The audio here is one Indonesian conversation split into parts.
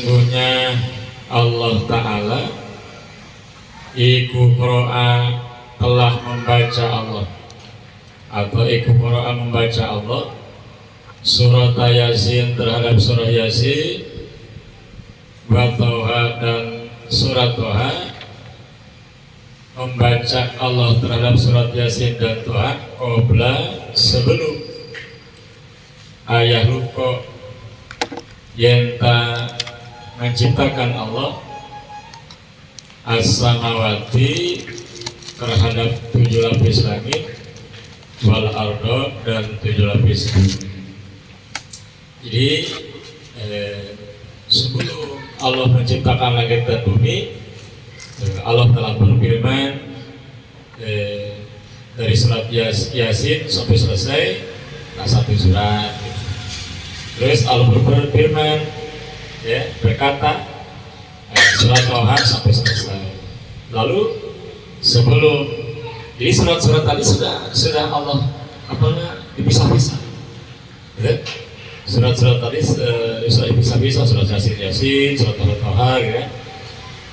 sesungguhnya Allah Ta'ala iku qira'a telah membaca Allah atau iku qira'a membaca Allah surat Yasin terhadap surah Yasin wa Thaha dan surat Thaha, membaca Allah terhadap surat Yasin dan Thaha qabla sebelum ayah ruko yenta menciptakan Allah as-samawati terhadap 7 lapis langit wal ardo dan 7 lapis bumi. Jadi sebelum Allah menciptakan langit dan bumi, Allah telah berfirman dari surat Yasin sampai selesai, satu surat. Terus Allah berfirman, ya, berkata surat Thaha sampai selesai. Lalu sebelum, jadi surat-surat tadi sudah Allah dipisah-pisah. Ya? Surat-surat tadi sudah dipisah-pisah, surat Yasin, surat Thaha, gitu ya.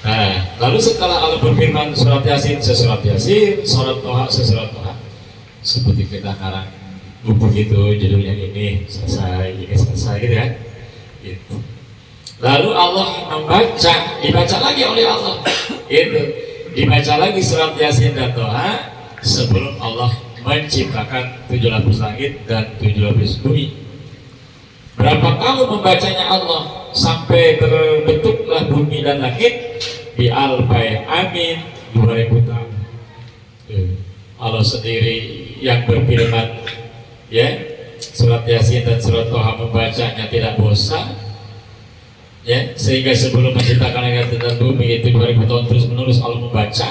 Nah, lalu setelah Allah berfirman surat Yasin, surat Yasin, surat Thaha, surat Thaha, seperti kita ngarang buku gitu, judulnya ini selesai, ini selesai, gitu ya. Gitu. Lalu Allah dibaca lagi oleh Allah, itu dibaca lagi surat Yasin dan Thaha sebelum Allah menciptakan 7 lapis langit dan 7 lapis bumi. Berapa kali membacanya Allah sampai terbentuklah bumi dan langit di alfai amin 2000 tahun. Allah sendiri yang berfirman, ya, surat Yasin dan surat Thaha membacanya tidak bosan, ya, sehingga sebelum menciptakan langit dan bumi itu 2000 tahun terus menerus Allah membaca.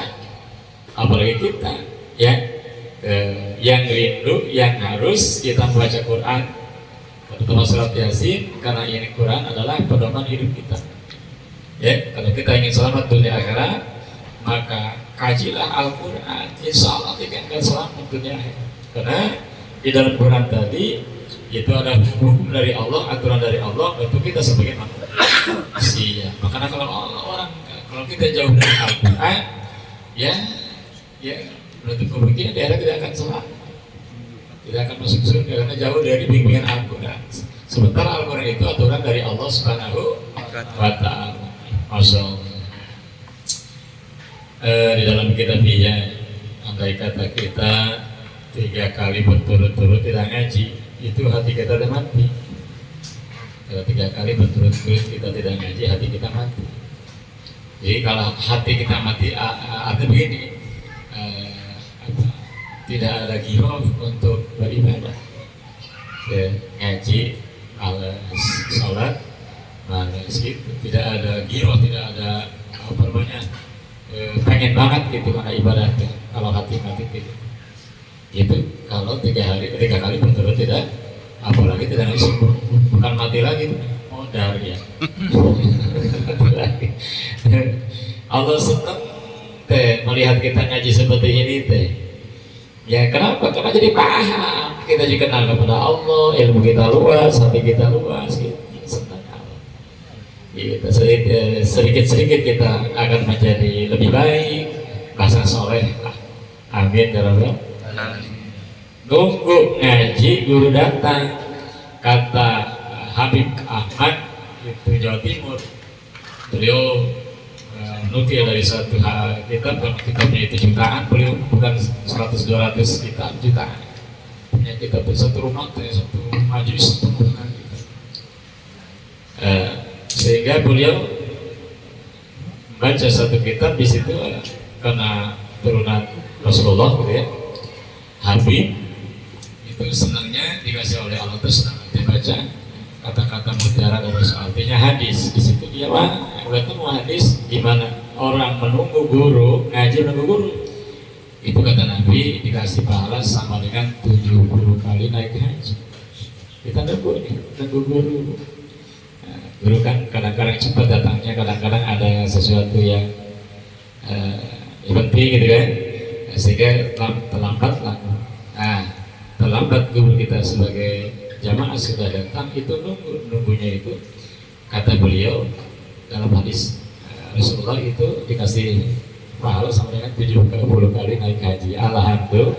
Apalagi kita, ya, yang rindu, yang harus kita membaca Quran, terutama surat Yasin, karena ini Quran adalah pedoman hidup kita. Ya, kalau kita ingin selamat dunia akhirat, maka kajilah Al-Quran. Insya Allah kita akan selamat dunia akhirat. Karena di dalam Quran tadi itu ada hukum dari Allah, aturan dari Allah untuk kita sebagai manusia. Makanya kalau kita jauh dari Al-Quran, ya menutup kemungkinan daerah tidak akan selamat, tidak akan masuk surga karena jauh dari bimbingan Al-Quran. Sementara Al-Quran itu aturan dari Allah Subhanahu wa Ta'ala. Masya Allah. Di dalam kitabnya, andai kata kita 3 kali berturut-turut tidak ngaji, itu hati kita sudah mati. Kalau 3 kali berturut-turut kita tidak ngaji, hati kita mati. Jadi kalau hati kita mati, artinya begini, tidak ada giroh untuk beribadah. Ngaji, sholat, tidak ada giroh, tidak ada pengen banget gitu karena ibadah. Kalau hati mati gitu, kalau 3 kali berturut tidak, apalagi tidak ada subuh, bukan mati lagi, modal ya. Allah senang melihat kita ngaji seperti ini teh. Ya kenapa? Karena jadi paham, kita juga kenal kepada Allah, ilmu kita luas, hati kita luas, gitu. Gitu. Sedikit-sedikit kita akan menjadi lebih baik, bahasa soleh. Amin ya Rabbal alamin. Nunggu ngaji guru datang, kata Habib Ahmad itu Jawa Timur. Beliau nukil dari satu kitabnya itu jutaan, beliau bukan 100-200 kitab, jutaan. Punya kitab satu rumah, satu majelis penurunan gitu. Sehingga beliau membaca satu kitab di situ karena turunan Rasulullah gitu ya. Habib itu senangnya dikasih oleh Allah, terus senang dibaca kata-kata mutiara dan artinya hadis. Di situ dia ketemu hadis gimana orang menunggu guru, ngaji menunggu guru. Itu kata Nabi dikasih pahala sama dengan 70 kali naik haji. Kita nunggu guru. Guru kan kadang-kadang cepat datangnya, kadang-kadang ada sesuatu yang penting gitu kan, sehingga terlambat lah. Terlambat guru kita sebagai jamaah sudah datang, itu nunggunya itu kata beliau dalam hadis Rasulullah itu dikasih pahala sama dengan 70 kali naik haji. Alhamdulillah.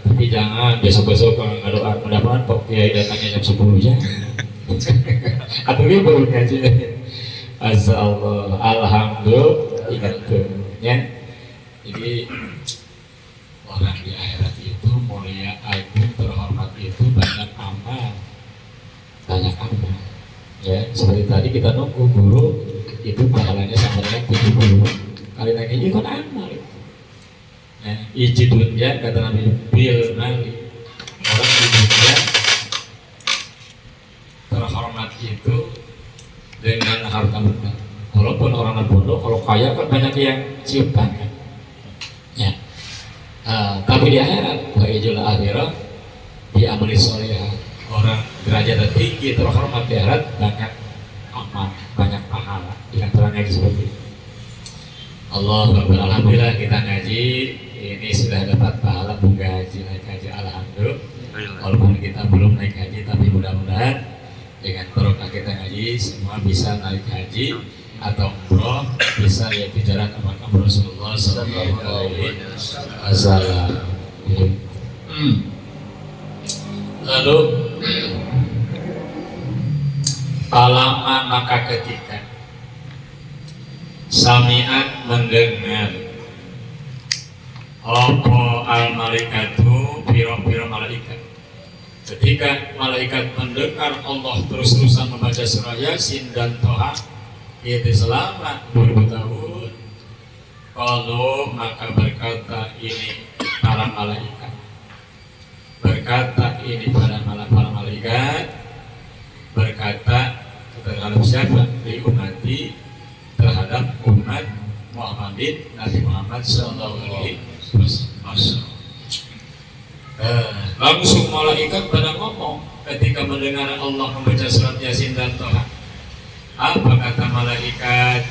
Tapi jangan besok-besok kalau nggak doa mudah-mudahan Pak Kiai datangnya jam 10 ya. Atau dia baru ngaji. Azza Allah. Alhamdulillah. Ingat tuh ya. Jadi orang di akhirat itu mulia, agung, terhormat itu banyak amal, ya seperti tadi kita nunggu guru itu pahalanya sama dengan 70 kali naik haji kan amal itu. Ya, iji dunia kata Nabi bil mali, orang di dunia terhormat itu dengan harta benda. Walaupun orang bodoh, kalau kaya kan banyak yang cium tangan. Ya. Tapi di akhirat, wa ijul akhirat di amali soleh, orang derajat tinggi terhormat di akhirat banyak amal, banyak pahala. Di antaranya seperti itu. Alhamdulillah kita ngaji ini sudah dapat pahala bunga haji, naik haji, alhamdulillah. Walaupun kita belum naik haji, tapi mudah-mudahan dengan barokah kita ngaji semua bisa naik haji atau umroh, bisa lihat jarak ke makam Rasulullah Sallallahu Alaihi Wasallam. Lalu palama maka ketika sami'at mendengar opo al malaikatu piro-piro malaikat, ketika malaikat mendengar Allah terus-terusan membaca surah Yasin dan Toha itu selama 2000 tahun, kalau maka berkata ini para malaikat, berkata ini para malaikat, berkata terhadap siapa? Di umati, terhadap umat Muhammadin, Nabi Muhammad Sallallahu Alaihi Wasallam. Langsung malaikat pada ngomong ketika mendengar Allah membaca surat Yasin dan Toha. Apa kata malaikat?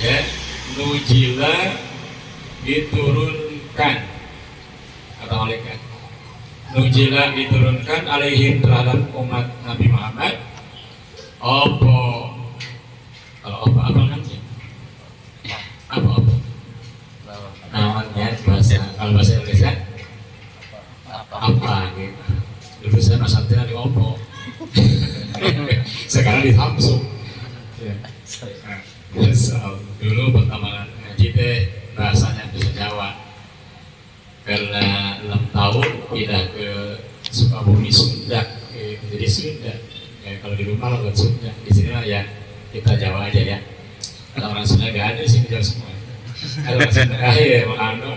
Ya, nujila diturunkan, kata malaikat. Nujila diturunkan alaihim terhadap umat Nabi Muhammad. Apa? Kalau apa namanya? Apa? Namanya kalau bahasa Indonesia apa gitu. Dulu saya masaknya di Oppo. Sekarang di Samsung. Ya. Dulu pertama ngaji teh bahasanya bisa Jawa. Karena 6 tahun pindah ke Sukabumi Sunda, jadi Sunda. Ya, kalau di rumah lo Sunda, di sini lah ya kita Jawa aja ya. Kalau orang Sunda gak ada sih Jawa semua. Kalau orang Sunda ya Mang Anu,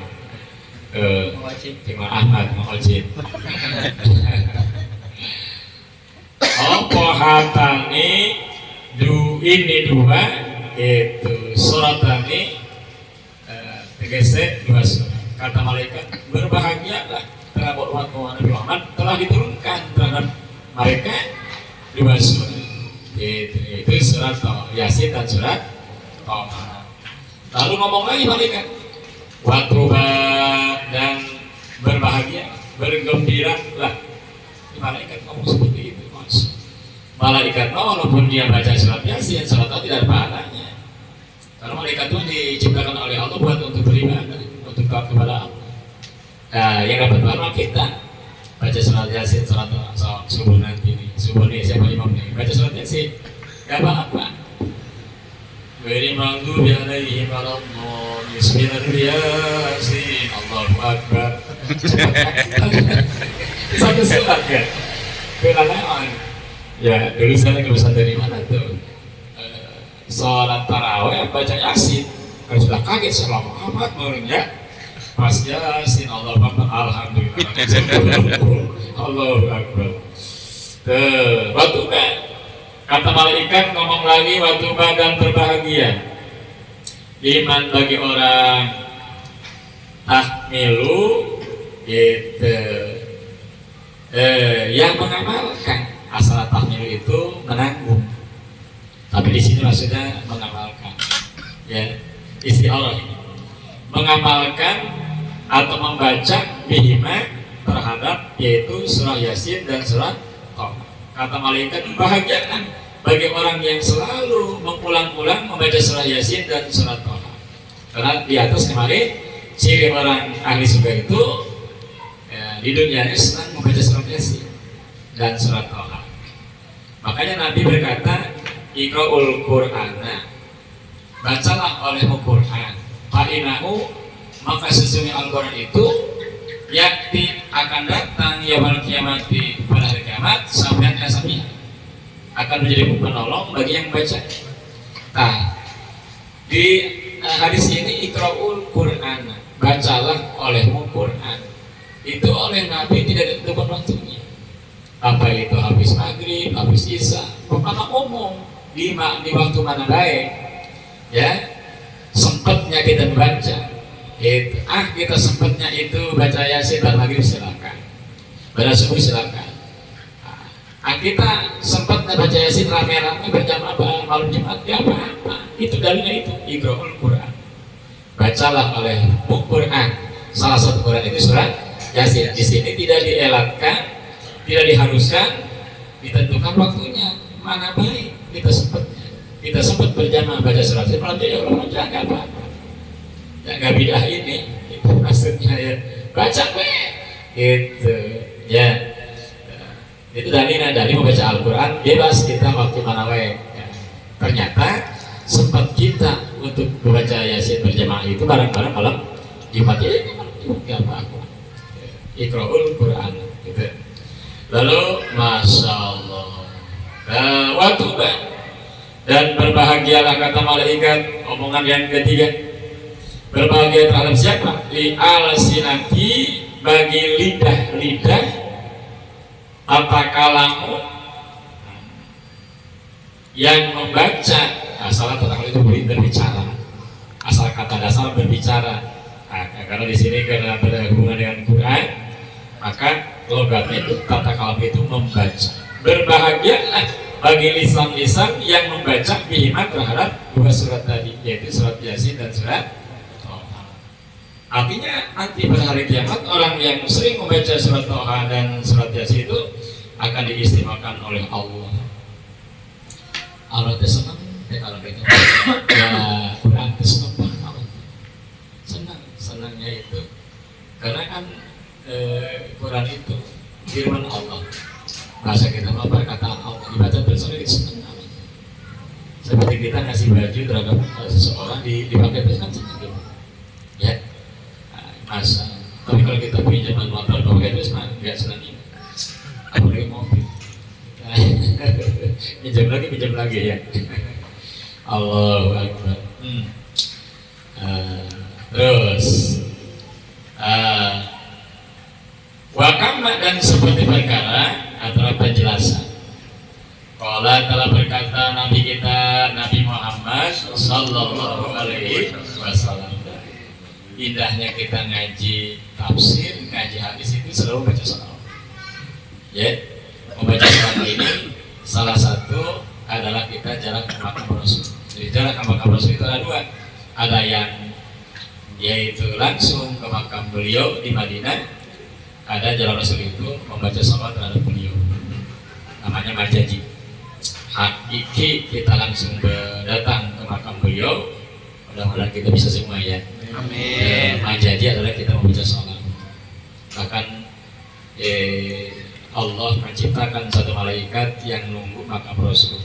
Mang Ahmad, Mang Ojit. Apa hatani ini dua itu suratani tegese dua surat. Kata malaikat, berbahagialah terhadap umat Nabi Muhammad telah diturunkan terhadap mereka dua surat. Itu surat Yasin dan surat Toha. Lalu ngomong lagi malaikat, watuba dan berbahagia, bergembira lah. Malaikat ngomong seperti itu. Malaikat walaupun dia baca surat Yasin, surat Toha tidak ada pahalanya. Karena malaikat itu diciptakan oleh Allah buat untuk beribadah, untuk taat kepada Allah. Nah, yang dapat pahala kita baca surat Yasin, surat Toha, subuh nanti nih, subuh nih siapa imam nih, baca surat Yasin, gak apa-apa. Beri mangdu bialaihi malammu Bismillahirrahmanirrahim Allahu Akbar. Satu surat ya, kenalaan. Ya, dulu saya nggak bisa dari mana tuh. Sholat taraweh baca Yasin, kalau sudah kaget selama amat menurutnya. Pas Yasin Allahu Akbar, alhamdulillah. Allahu Akbar. Waktu kata malaikat ngomong lagi, waktu dan berbahagia. Iman bagi orang tahmilu gitu, yang mengamalkan. Asal tahmil itu menanggung, tapi di sini maksudnya mengamalkan, ya istilah ini mengamalkan atau membaca bihima terhadap yaitu surah Yasin dan surah Toha. Kata malaikat bahagiakan bagi orang yang selalu mengulang-ulang membaca surah Yasin dan surat Thaha. Karena di atas kemarin ciri orang ahli surga itu ya, di dunianya senang membaca surat Yasin dan surat Thaha. Makanya Nabi berkata, Iqra'ul Qur'ana, bacalah olehmu Quran. Fa'inahu, maka sesungguhnya Al-Quran itu yakti akan datang yaumul kiamati, pada hari kiamat, sampai kasami akan menjadi penolong bagi yang membaca. Nah, di hadis ini Iqra'ul Qur'an, bacalah olehmu Quran. Itu oleh Nabi tidak ditentukan waktunya. Apa itu habis maghrib, habis isya, pokoknya umum di waktu mana baik. Ya, sempatnya kita membaca. Kita sempatnya itu baca Yasin dan maghrib silakan. Pada subuh silakan. Kita sempatnya baca Yasin rame-rame berjamaah malam Jumat, ya apa-apa. Itu dalilnya itu Iqra'ul Qur'an. Bacalah oleh Quran. Salah satu Quran itu surat Yasin. Di sini tidak dielatkan, tidak diharuskan, ditentukan waktunya. Mana baik kita sempat berjamaah baca surat Yasin, malam jadi orang baca nggak apa-apa. Ya nggak bidah ini, itu maksudnya ya. Baca gitu ya. Itu dalilnya dari membaca Al-Quran bebas kita waktu mana wae. Ya. Ternyata sempat kita untuk membaca Yasin berjamaah itu bareng-bareng malam Jumat, ya nggak apa-apa. Iqra'ul Qur'an gitu. Lalu Masya Allah, waktu dan berbahagialah kata malaikat, omongan yang ketiga, berbahagia terhadap siapa? Li al-sinati, bagi lidah-lidah tatkala yang membaca. Asal tatkala itu berbicara, asal kata dasar berbicara. Nah, karena di sini karena berhubungan dengan Quran, maka logatnya itu tatkala itu membaca. Berbahagialah bagi lisan-lisan yang membaca bihima terhadap dua surat tadi, yaitu surat Yasin dan surat Thaha. Artinya nanti pada hari kiamat orang yang sering membaca surat Thaha dan surat Yasin itu akan diistimewakan oleh Allah. Allah itu senang kalau kita ya Quran itu senang banget. Senangnya itu karena kan Quran itu firman Allah. Bahasa kita apa kata Allah dibaca terus itu senang banget. Seperti kita ngasih baju terhadap seseorang dipakai terus kan senang gitu. Ya. Masa tapi kalau kita pinjaman motor pakai terus mah nggak senang ini. Apalagi mobil. Pinjam lagi ya. Allahu Akbar. Terus wakama dan seperti perkara adalah penjelasan. Qala telah berkata Nabi kita Nabi Muhammad sallallahu alaihi wasallam. Indahnya kita ngaji tafsir, ngaji hadis itu selalu baca salawat. Ya, membaca salawat ini salah satu adalah kita jalan ke makam Rasul. Jadi jalan ke makam Rasul itu ada dua. Ada yang yaitu langsung ke makam beliau di Madinah. Ada jalan Rasul itu membaca salawat terhadap beliau. Namanya majaji. Hakiki kita langsung datang ke makam beliau. Mudah-mudahan kita bisa semua ya. Amin. Majaji adalah kita membaca salawat. Bahkan Allah menciptakan satu malaikat yang nunggu makam Rasul.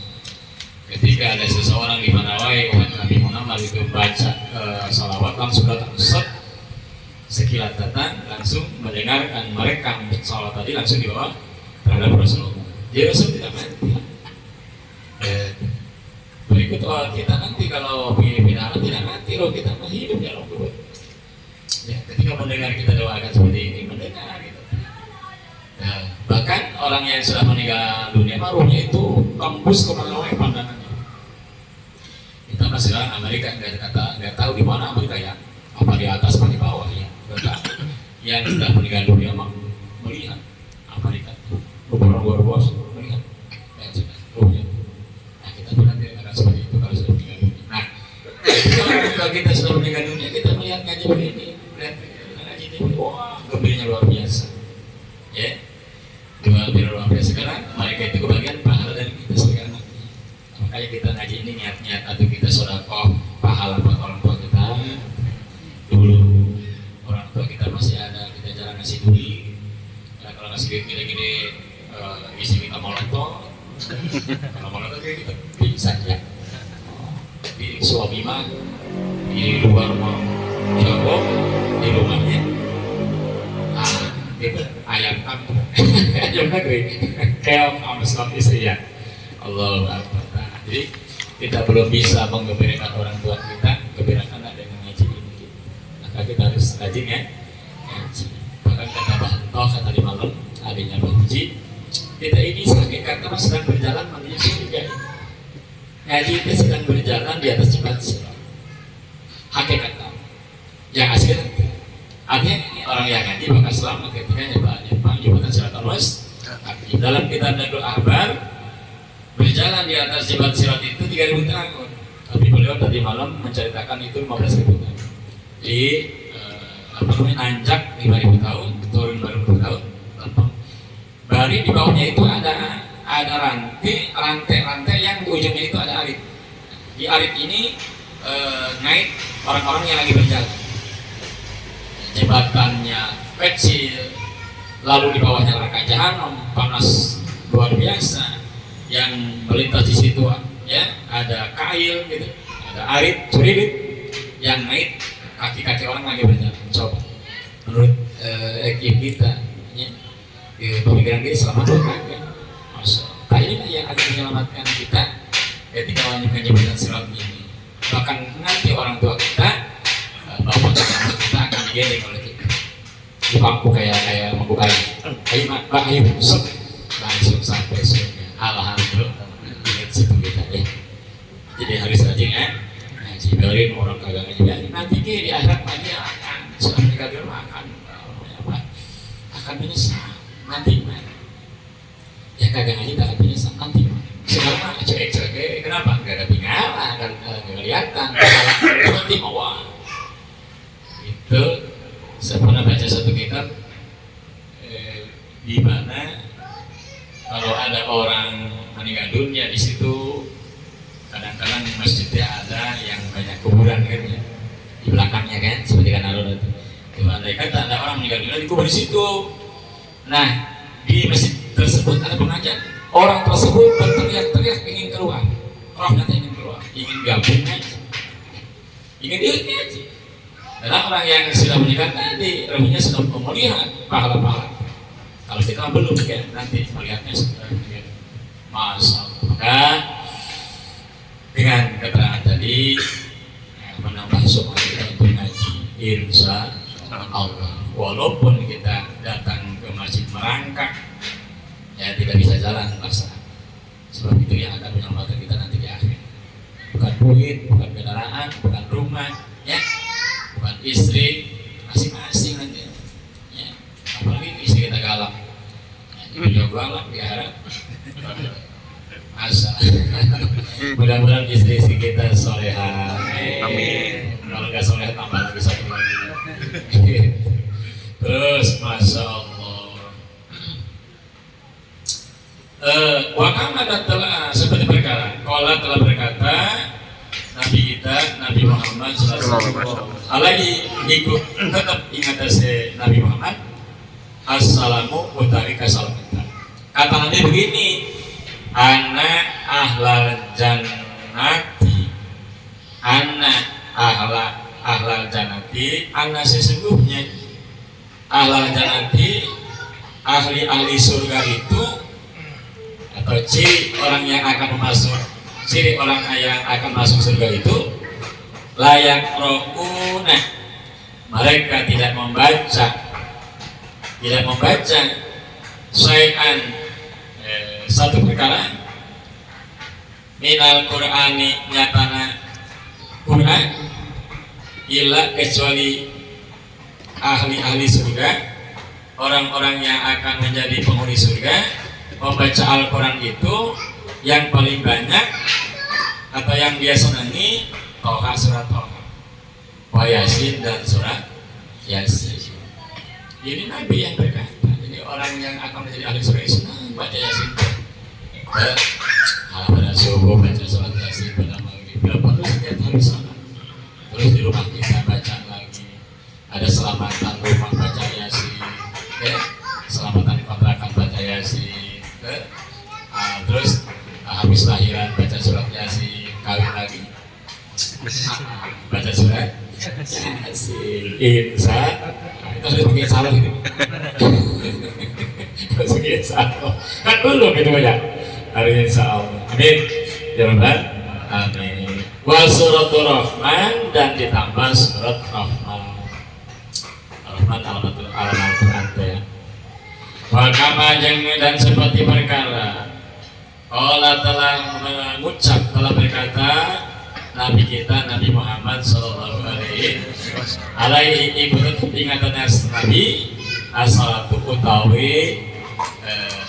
Ketika ada seseorang di mana wae umat Nabi Muhammad itu baca salawat, langsung datang sekilat datang langsung mendengarkan merekam salawat tadi langsung dibawa terhadap Rasulullah. Jadi Rasul tidak mati. Berikut kita nanti kalau pindah tidak mati loh, kita masih hidup ya loh. Ya, ketika mendengar kita doakan seperti ini mendengar gitu. Nah, bahkan orang yang sudah meninggal dunia ruhnya itu tembus ke mana pandangannya. Kita masih sekarang Amerika nggak tahu di mana Amerika ya, apa di atas apa di bawah ya. Yang sudah meninggal dunia melihat Amerika luar biasa melihat ruhnya. Nah kita bilang akan seperti itu kalau sudah meninggal dunia. Nah kalau kita sudah meninggal dunia kita melihat ngaji begini, melihat ngaji ini, wah gembiranya luar biasa. Ya, luar biasa. Sekarang mereka itu kebagian pahala dari kita sekarang. Makanya kita ngaji ini niat-niat atau kita sedekah pahala buat orang tua kita. Dulu orang tua kita masih ada, kita jarang ngasih duit. Nah, kalau ngasih duit gede-gede, isi kita molotov. Kalau molotov kita bisa ya. Di suami mah di luar mau jago, di rumahnya gitu ayam kampung ayam negeri keong sama suami istri ya. Allah Akbar. Jadi kita belum bisa menggembirakan orang tua kita, gembirakan dengan ngaji ini. Maka kita harus rajin ya ngaji. Bahkan kata Bang kata di malam adanya Bang Uji, kita ini sakit karena sedang berjalan menuju surga. Ngaji itu sedang berjalan di atas jembatan sirat. Hakikatnya yang asli nanti. Artinya orang yang ngaji bakal selamat ketika nyebrang jembatan Siratal Mustaqim. Dalam kitab Nadul Ahbar berjalan di atas jembatan sirat itu 3000 tahun. Tapi beliau tadi malam menceritakan itu 15.000 tahun. Jadi nanjak 5.000 tahun, turun 2.000 tahun. Bari di bawahnya itu ada rantai yang di ujungnya itu ada arit. Di arit ini naik orang-orang yang lagi berjalan. Jembatannya kecil, lalu di bawahnya neraka jahanam panas luar biasa. Yang melintas di situ ya ada kail gitu, ada arit, curilit yang naik kaki-kaki orang lagi berjalan. Coba menurut kita ya, pemikiran kita selamat kan? Nah ini yang akan menyelamatkan kita ketika melanjutkan jembatan sirat ini. Bahkan nanti orang tua kita, bapak kita akan digendeng oleh kita di bangku kayak bangku kayu. Ayo langsung sampai surga. Alhamdulillah. Ingat situ kita ya. Jadi harus rajin ya. Ngaji biarin orang kagak ngaji. Nanti di akhirat lagi akan sudah kagak akan menyesal nanti mana. Ya kagak ngaji tak akan menyesal nanti. Sekarang mah cuek-cuek, kenapa? Gak ada tinggalan, gak kelihatan. Nanti mau itu saya pernah baca satu kitab di mana kalau ada orang meninggal dunia di situ kadang-kadang masjidnya ada yang banyak kuburan kan ya di belakangnya kan seperti kan alur itu. Andai kata ada orang meninggal dunia dikubur di situ. Nah di masjid tersebut ada pengajian. Orang tersebut berteriak-teriak ingin keluar, rohnya ingin keluar, ingin gabung aja, ingin diikut aja. Karena orang yang sudah meninggal tadi rohnya sudah melihat pahala-pahala. Kalau kita belum ya nanti melihatnya sudah masa. Maka dengan keterangan tadi menambah semangat kita untuk ngaji insya Allah. Walaupun kita datang ke masjid merangkak, ya tidak bisa jalan paksa. Sebab itu yang akan menyelamatkan kita nanti di akhir. Bukan duit, bukan kendaraan, bukan rumah, ya, bukan istri, masing-masing nanti. Ya, apalagi istri kita galak. Jadi dia galak di akhirat. Asa. Mudah-mudahan istri kita soleha. Amin. Kalau nggak soleha tambah lagi satu lagi. Terus masya Allah. Wakama telah seperti perkara. Kala telah berkata Nabi kita Nabi Muhammad SAW. Alagi ikut tetap ingat saya Nabi Muhammad. Assalamu utawi kasalamatan. Kata Nabi begini. Ana ahlal jannati. Ana ahlal jannati. Ana sesungguhnya ahlal jannati ahli surga itu atau ciri orang yang akan masuk surga itu layak rokuna mereka tidak membaca syai'an satu perkara minal Qur'ani nyatana Qur'an illa kecuali ahli surga, orang-orang yang akan menjadi penghuni surga membaca Al-Quran itu yang paling banyak atau yang dia senangi Toha, surat Toha, Yasin dan surat Yasin. Ini Nabi yang berkata. Jadi orang yang akan menjadi ahli surga senang baca Yasin, pada subuh baca surat Berapa setiap hari salat. Terus di rumah kita baca lagi. Ada selamatan rumah baca Yasin, ya. Selamatan di kontrakan baca Yasin, ya. Terus habis lahiran baca surat Yasin, kawin lagi baca surat Yasin, insya itu harus pakai salah gitu. Harus pakai salah kan belum itu banyak. Hari insya Allah, amin ya Rabbal amin. Wa suratul Rahman dan ditambah surat Rahman. Rahman alamatul Quran ya. Wa kama dan seperti perkara Allah telah mengucap, telah berkata Nabi kita Nabi Muhammad Sallallahu Alaihi Ibnu ingatan Nabi as-salatu utawi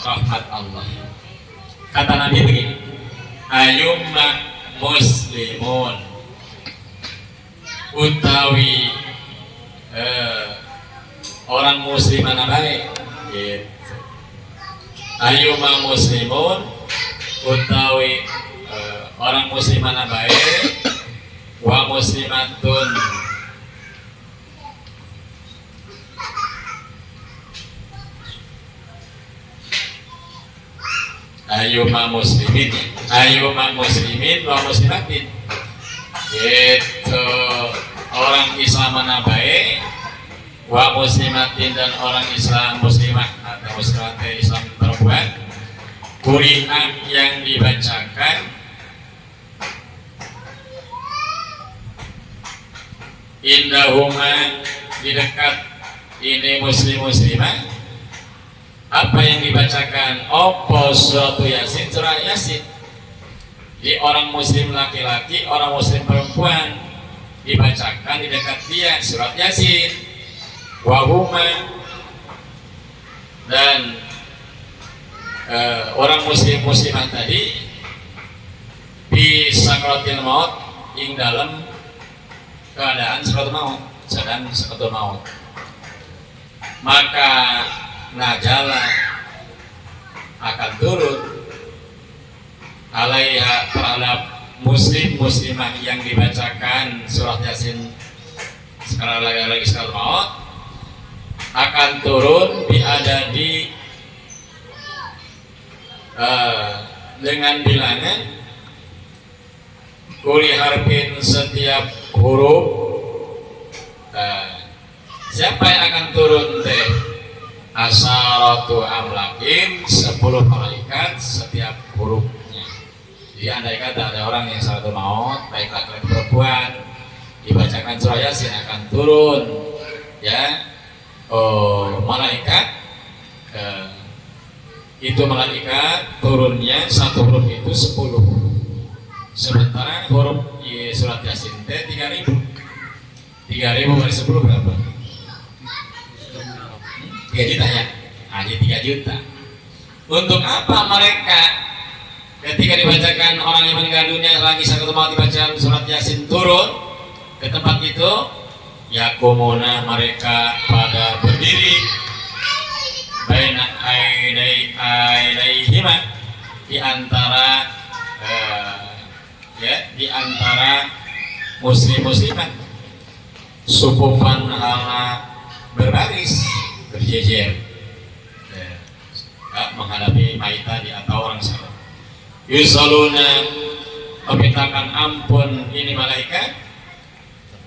rahmat Allah. Kata Nabi begini, ayyumma muslimun utawi orang muslim mana baik gitu. Ayyumma muslimun utawi orang muslim mana baik wa muslimatun ayyuma muslimin wa muslimatin itu orang Islam mana baik wa muslimatin dan orang Islam muslimah atau muslimat Islam perempuan Qur'an yang dibacakan indahuma di dekat ini muslimah apa yang dibacakan opo suratu Yasin surah Yasin di orang muslim laki-laki orang muslim perempuan dibacakan di dekat dia surat Yasin wahuma dan orang muslimah tadi di sakratil maut ing dalam keadaan sakratul maut maka najala akan turun alaiha terhadap muslimah yang dibacakan surat Yasin sekarang lagi sakratul maut akan turun di dengan bilangan kuli harfin setiap huruf. Siapa yang akan turun teh asaratu amlakin 10 malaikat setiap hurufnya. Jadi andai kata ada orang yang sakratul maut baik laki-laki perempuan dibacakan surah Yasin akan turun ya malaikat itu malaikat turunnya satu huruf itu 10 sementara huruf surat Yasin teh 3000 kali 10 berapa? 3 juta ya? Hanya 3 juta. Untuk apa mereka ketika dibacakan orang yang meninggal dunia lagi sakratul maut dibaca surat Yasin turun ke tempat itu yakumuna mereka pada berdiri baina aidaihima di antara di antara muslimat sufufan ala berbaris berjejer menghadapi maita di atau orang salat yusaluna memintakan ampun ini malaikat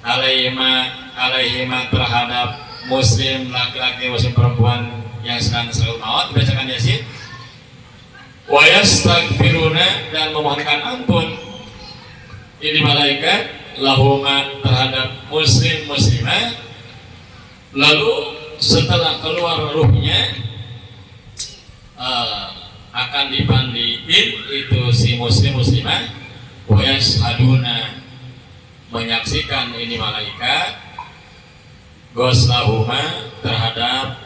alaihima terhadap muslim laki-laki muslim perempuan yang sedang sakratul maut dibacakan Yasin wa yastaghfiruna dan memohonkan ampun ini malaikat lahuma terhadap muslimah lalu setelah keluar ruhnya akan dipandiin itu si muslimah wa yashhaduna menyaksikan ini malaikat goslahuma terhadap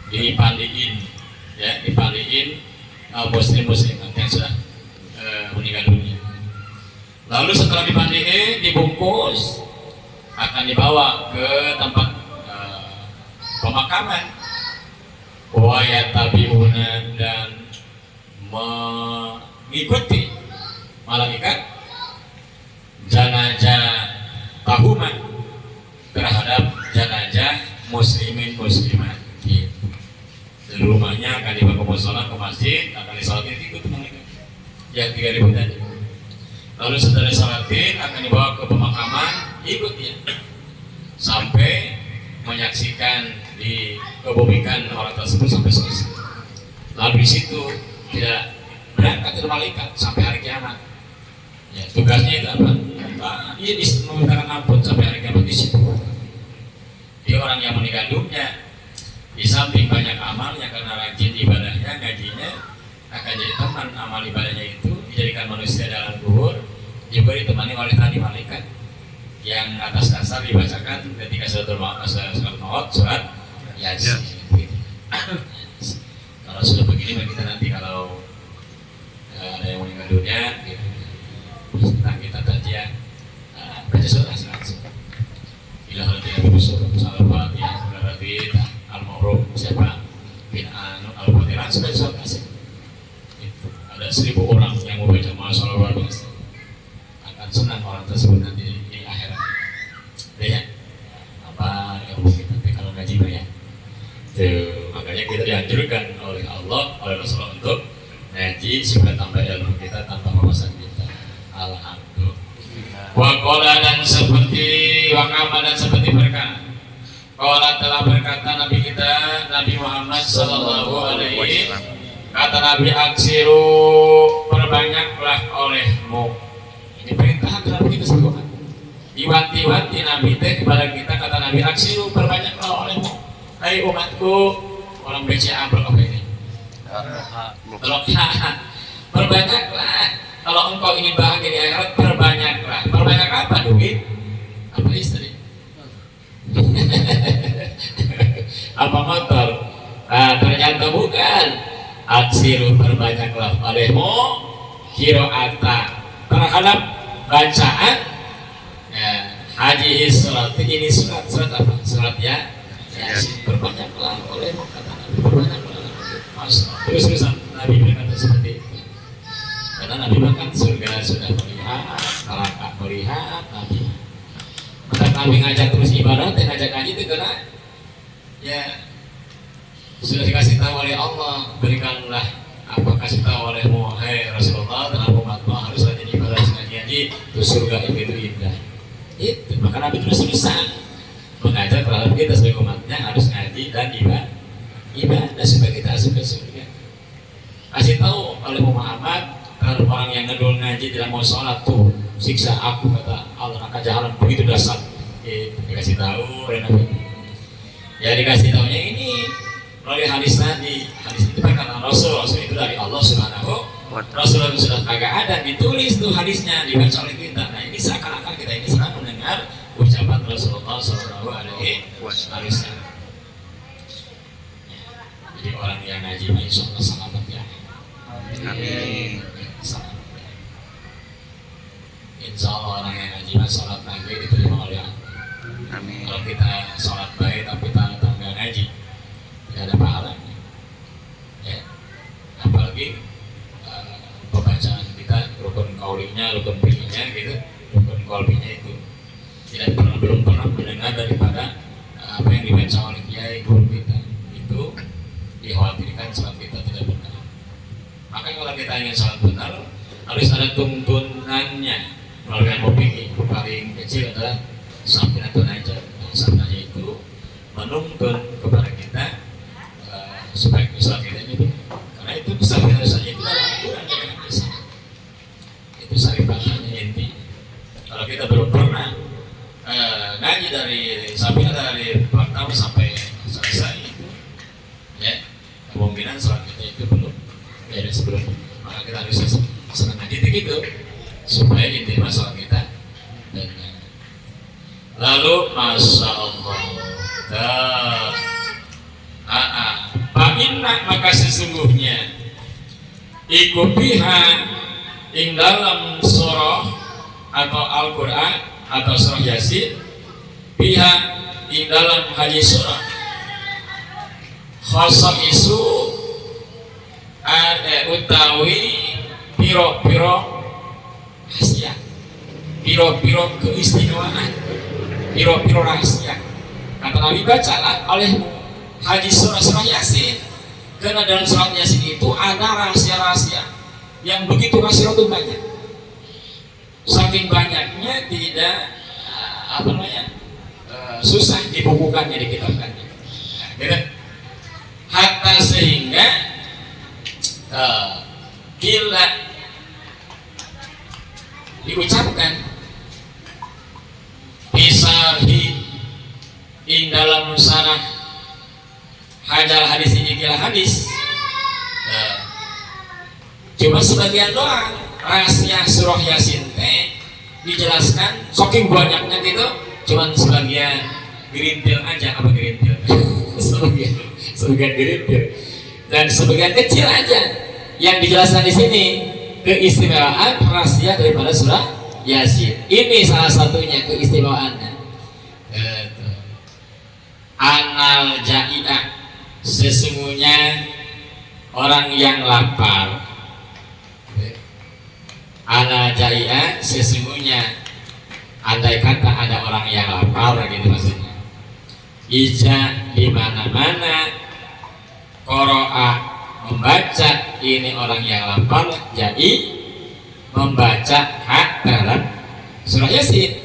dipandiin muslimah yang sudah meninggal dunia. Lalu setelah dipandiin dibungkus akan dibawa ke tempat pemakaman wayatabiuna dan mengikuti sholat ke masjid, akan disolatin ikut mereka yang 3.000 tadi. Lalu setelah disolatin akan dibawa ke pemakaman, ikut ya sampai menyaksikan dikebumikan orang tersebut sampai selesai. Lalu di situ tidak berangkat ke malaikat sampai hari kiamat. Ya, tugasnya itu apa? Dia memintakan ampun sampai hari kiamat di situ. Dia orang yang meninggal dunia, di samping banyak amalnya karena rajin ibadahnya, ngajinya, akan jadi teman amal ibadahnya itu dijadikan manusia dalam kubur, juga ditemani oleh tadi malaikat yang atas dasar dibacakan ketika surat maut, surat Yasin. Kalau sudah begini, kita nanti kalau ada yang meninggal dunia, kita tajiah baca surat langsung. Bila hal tidak bersurat Al-Fatihah, Al-Fatihah, Al-Ma'ruf, siapa bin Anu, Al-Fatihah, sudah surat asing. Ada 1.000 orang yang mau baca masalah luar biasa. Akan senang orang tersebut nanti di akhirat. Ya, apa yang kita kalau ngaji ya. Tuh, makanya kita dianjurkan oleh Allah, oleh Rasulullah untuk ngaji supaya tambah ilmu kita, tambah wawasan kita. Alhamdulillah. Waqala dan seperti wakama dan seperti berkata. Qala telah berkata Nabi kita Nabi Muhammad sallallahu alaihi kata Nabi aksiru perbanyaklah olehmu. Ini perintah Nabi kita sebelumnya. Diwanti-wanti Nabi teh kepada kita kata Nabi aksiru perbanyaklah olehmu. Hai umatku, orang BCA berapa ini? Perbanyaklah. Kalau engkau ingin bahagia di akhirat, perbanyaklah. Perbanyak apa? Duit? Apa istri? Apa motor? Nah, ternyata bukan. Aksiru perbanyaklah olehmu kiro'ata terhadap bacaan ya, haji surat. Ini surat apa? Surat ya. Perbanyaklah olehmu kata Nabi, perbanyaklah. Terus-terusan Nabi berkata seperti itu. Karena Nabi makan surga sudah melihat, neraka melihat Nabi. Maka Nabi ngajak terus ibadah dan ngajak ngaji itu karena ya sudah dikasih tahu oleh Allah, berikanlah apa kasih tahu olehmu hai Rasulullah dan umatmu harus rajin ibadah ngaji itu surga itu indah. Itu maka Nabi terus-terusan mengajak terhadap kita sebagai umatnya harus ngaji dan ibadah supaya kita masuk ke surga. Kasih tahu oleh Muhammad kalau orang yang ngedul ngaji tidak mau sholat tuh siksa aku kata Allah akan jalan begitu dasar. Dikasih tahu oleh Nabi. Ya dikasih tahunya ini melalui hadis tadi. Hadis itu perkataan Rasul itu dari Allah Subhanahu. Rasul itu sudah kagak ada ditulis tuh hadisnya dibaca oleh kita. Nah ini seakan-akan kita ini sedang mendengar ucapan Rasulullah Sallallahu Alaihi Wasallam. Jadi orang yang ngaji insya Allah selamat ya. Amin. Insya Allah orang yang ngaji sholat nanti diterima oleh Allah. Amin. Kalau kita sholat baik tapi tak nggak ngaji, tidak ada pahalanya. Ya. Apalagi pembacaan kita rukun kaulinya, rukun fi'linya gitu, rukun qalbinya itu belum pernah mendengar daripada apa yang dibaca oleh kiai guru kita itu dikhawatirkan sholat kita tidak benar. Makanya kalau kita ingin sholat benar harus ada tuntunannya melalui ilmu fikih. Paling kecil adalah sabdun aja. Sabdanya itu menuntun kepada kita supaya sholat kita ini benar. Karena itu sabdun saja itu adalah aturan yang bisa. Itu saripatanya inti. Kalau kita belum pernah ngaji dari sabdun dari pertama sampai selesai itu, ya kemungkinan sholat kita itu belum dari sebelumnya. Maka kita harus senang ngaji gitu supaya diterima sholat kita. Dan lalu masya Allah Paminna maka sesungguhnya ikubiha ing dalam surah atau Al-Quran atau surah Yasin biha ing dalam hadis surah khasam isu utawi piro-piro rahasia, piro-piro keistimewaan, piro-piro rahasia. Kata Nabi bacalah oleh hadis surah Yasin Karena dalam surat Yasin itu ada rahasia-rahasia yang begitu rahasia itu banyak. Saking banyaknya tidak susah dibukukannya, dikitabkannya. Hatta sehingga bila diucapkan bisahi ing dalam sanah hadal hadis ini kira hadis cuma sebagian doang rahasia surah Yasin dijelaskan saking banyaknya gitu, cuman sebagian gerintil aja, apa gerintil sebagian gerintil dan sebagian kecil aja yang dijelaskan di sini keistimewaan rahasia daripada surah Yasin. Ini salah satunya keistimewaannya. Anal jai'ah, sesungguhnya orang yang lapar. Anal jai'ah, sesungguhnya andai kata ada orang yang lapar, gitu maksudnya. Ija di mana-mana qara'a membaca, ini orang yang lapar, jadi membaca hak dalam surah Yasin.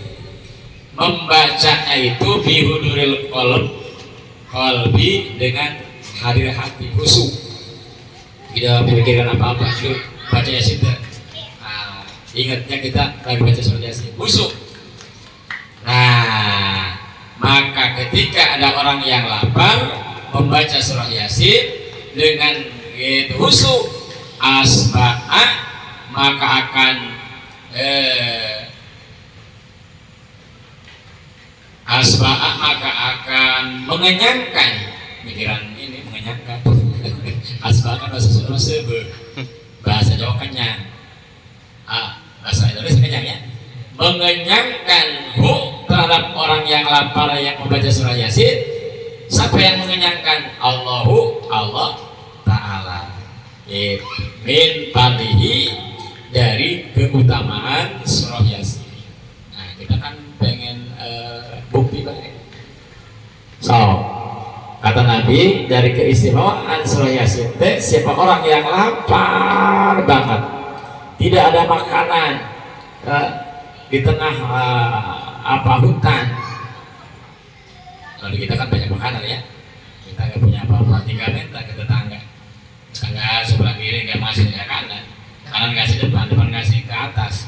Membacanya itu bihuduril qalbi, dengan hadir hati, khusyuk, tidak memikirkan apa-apa, itu baca Yasin. Ingatnya kita lagi baca surah Yasin, khusyuk. Nah, maka ketika ada orang yang lapar membaca surah Yasin dengan khusyuk, asba'a, maka akan asba'a, maka akan mengenyangkan pikiran ini, mengenyangkan. Asba'a kan bahasa Jawa kenyang, bahasa Indonesia kenyang ya, mengenyangkan terhadap orang yang lapar yang membaca surah Yasin. Siapa yang mengenyangkan? Allah Ta'ala, min fadlihi, dari keutamaan surah Yasin. Nah, kita kan pengen bukti banget. So, kata Nabi, dari keistimewaan surah Yasin, siapa orang yang lapar banget, tidak ada makanan di tengah hutan. Lalu kita kan banyak makanan ya, kita nggak punya apa-apa, tinggal minta ke tetangga sebelah kiri nggak masuk ya kanan ngasih depan ngasih ke atas.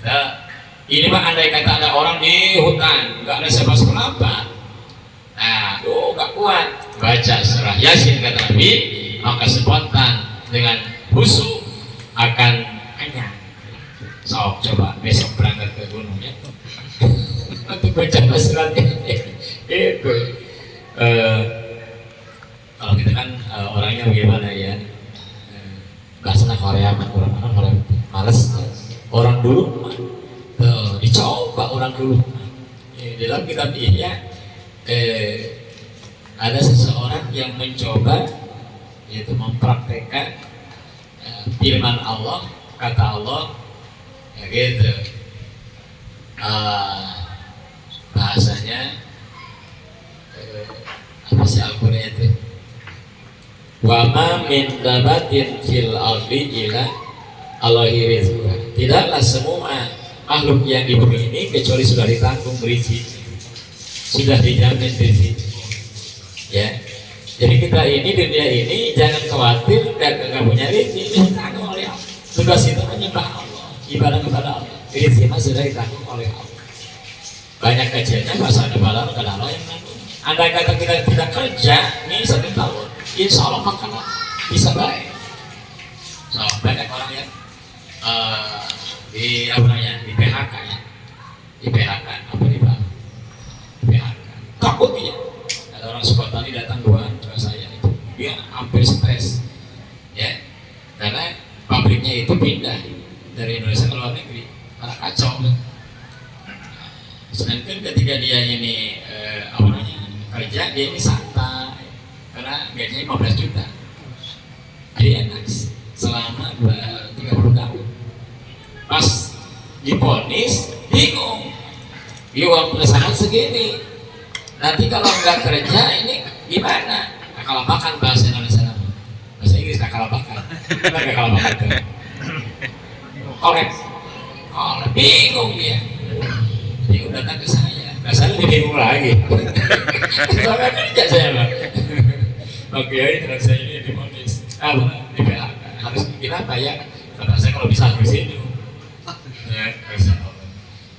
Nah, ini mah andai kata ada orang di hutan nggak ada siapa-siapa, nah nggak kuat baca surah Yasin, kata Nabi, maka spontan dengan khusyuk akan kenyang. So, coba besok berangkat ke gunung ya untuk baca suratnya itu. Kalau kita kan orangnya bagaimana ya, gak senang Korea, orang males. Orang dulu dicoba orang dulu. Dalam kitab Ihya ada seseorang yang mencoba, yaitu mempraktekkan firman Allah, kata Allah ya gitu. Bahasanya apa sih Al-Quran itu? Wa ma min dabatin fil ardi illa Allahi rizquha. Tidaklah semua makhluk yang di bumi ini kecuali sudah ditanggung rezeki, sudah dijamin rezeki. Ya, jadi kita ini dunia ini jangan khawatir nggak punya rezeki, ditanggung oleh Allah. Tugas itu menyembah Allah, ibadah kepada Allah. Rezeki sudah ditanggung oleh Allah. Banyak kecilnya masa ada balal kadang yang nanggung. Andai kata kita tidak kerja nih 1 tahun, insya Allah makanan bisa baik. So, banyak orang yang di PHK ya, di PHK takut ya. Ada orang Sukotani datang ke saya itu, dia hampir stres ya, karena pabriknya itu pindah dari Indonesia ke luar negeri karena kacau. Sedangkan ketika dia ini kerja, dia ini santai karena gajinya 15 juta, jadi enak selama 30 tahun. Pas diponis bingung, uang pesangon segini, nanti kalau nggak kerja ini gimana? Nah, kalau makan bahasa Indonesia kalah bakat. Nggak kalah bakat tuh. Korek, bingung dia. Dia datang ke saya. Nah saya lebih bingung lagi. Soalnya kerja saya bang. Oke, terus saya ini diponis. Di PHK. Harus bikin apa ya? Kata saya kalau bisa harus ini. Ya,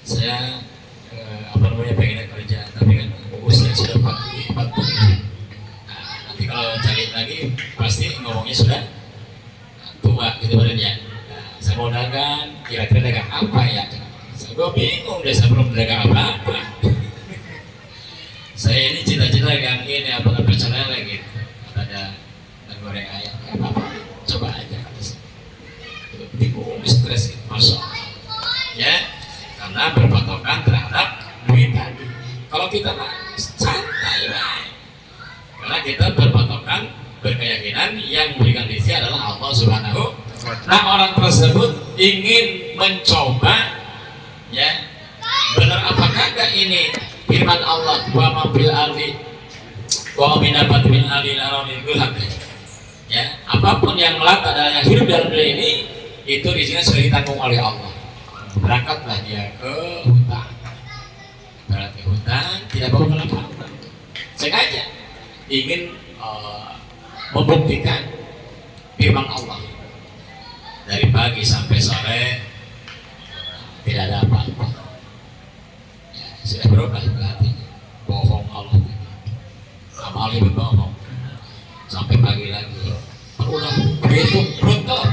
saya pengen kerja, tapi kan usia sudah 40. Nanti kalau cari lagi pasti ngomongnya sudah tua gitu badannya. Saya mau dagang, kira-kira dagang apa ya? Gue bingung deh, saya belum dagang apa-apa. Saya ini cita-cita dagang ini apa pecel lele gitu. Ada goreng ayam, apa? Coba aja. Bingung, stres gitu, masuk. Ya, karena berpatokan terhadap duit tadi. Kalau kita mah santai lah. Karena kita berpatokan berkeyakinan yang memberikan rezeki adalah Allah Subhanahu. Nah orang tersebut ingin mencoba, ya benar apakah ini firman Allah wa ma bil ardi wa min nabat min alil ardi gulak. Ya apapun yang melata adalah yang hidup dalam dunia ini itu rezekinya sudah ditanggung oleh Allah. Berangkatlah dia ke hutan. Berangkat ke hutan tidak bawa kelapa. Sengaja ingin membuktikan firman Allah. Dari pagi sampai sore tidak ada apa-apa. Ya, sudah berubah hatinya. Bohong Allah. Amalnya berbohong. Sampai pagi lagi. Udah begitu beruntung.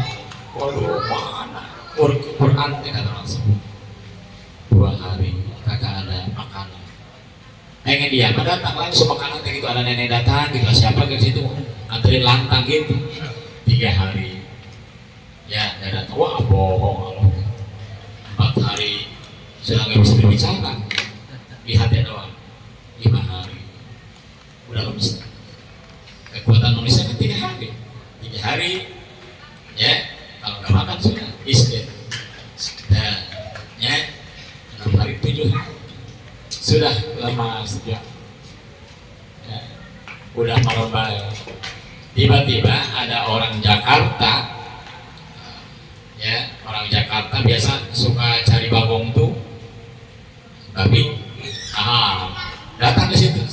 Waduh mana? Quran tidak langsung. 2 hari kagak ada makanan. Pengen dia datang langsung makanan kayak gitu, ada nenek datang gitu, siapa ke situ anterin lantang gitu. 3 hari ya dia datang, wah bohong Allah. 4 hari sudah nggak bisa berbicara, lihatnya doang. 5 hari udah lemes. Kekuatan manusia kan 3 hari. 3 hari ya kalau nggak makan sudah istirahat. Dan ya 6 hari 7 hari sudah lama sejak ya, udah merubah. Tiba-tiba ada orang Jakarta, ya orang Jakarta biasa suka cari bagong tuh, tapi datang ke situ.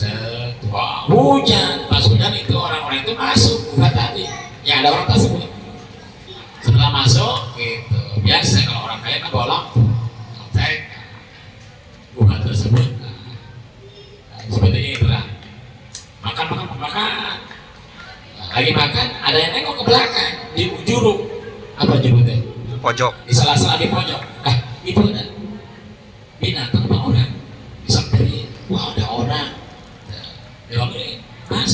Wah, hujan. Pas hujan itu orang-orang itu masuk bukan tadi. Ya ada orang tersebut. Setelah masuk gitu, biasa kalau orang kaya kan bawa lampu. Bukan tersebut. Seperti ini terang. Makan. Lagi makan, ada yang nengok ke belakang di juruk. Apa juruknya? Pojok. Di sela-sela di pojok. Itu ada binatang apa orang? Disamperin. Wah ada orang. Dia ngomongin, mas.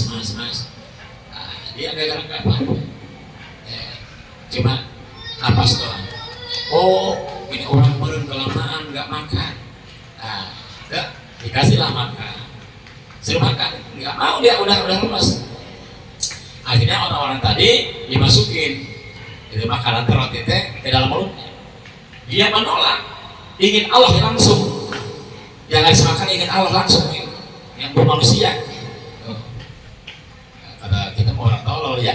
Dia gak apa. Cuma napas doang. Oh, ini orang meren kelamaan nggak makan. Udah dikasihlah makan. Suruh makan, nggak mau dia udah lemas. Akhirnya orang-orang tadi dimasukin itu makanan roti teh ke dalam mulutnya. Dia menolak, ingin Allah langsung. Yang ngasih makan ingin Allah langsung, yang bermanusia. Kata kita mau orang tolol ya.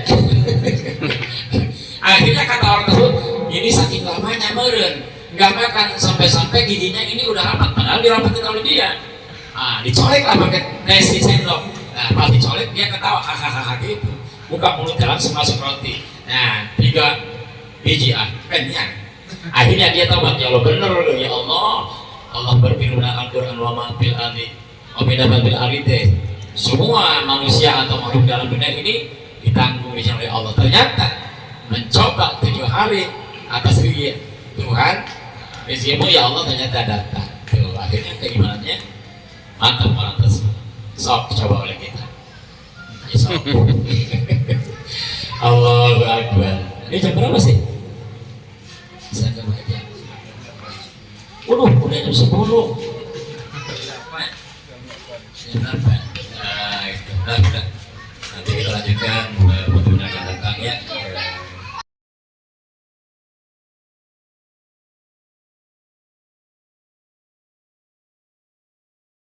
Akhirnya kata orang tersebut, ini saking lamanya meren, nggak makan sampai-sampai giginya ini udah rapat, padahal dirapatin oleh dia. Dicolek lah pakai nasi sendok. Nah, pas dicolek dia ketawa hahaha gitu. Buka mulutnya langsung masuk roti. Nah, 3 biji kenyang. Akhirnya dia tahu ya Allah bener ya Allah. Allah berfirman Al-Qur'an wa ma fil ardi wa min bil ardi. Semua manusia atau makhluk dalam dunia ini ditanggung oleh Allah. Ternyata mencoba 7 hari atas rezeki Tuhan, rezekimu ya Allah ternyata datang. Tuh, akhirnya keimanannya mantap orang tersebut. Sok coba oleh kita. Sok. Allahu Akbar. Ini jam berapa sih? Saya nggak baca. Udah jam 10. Jam berapa? Nah, itu. Nanti kita lanjutkan.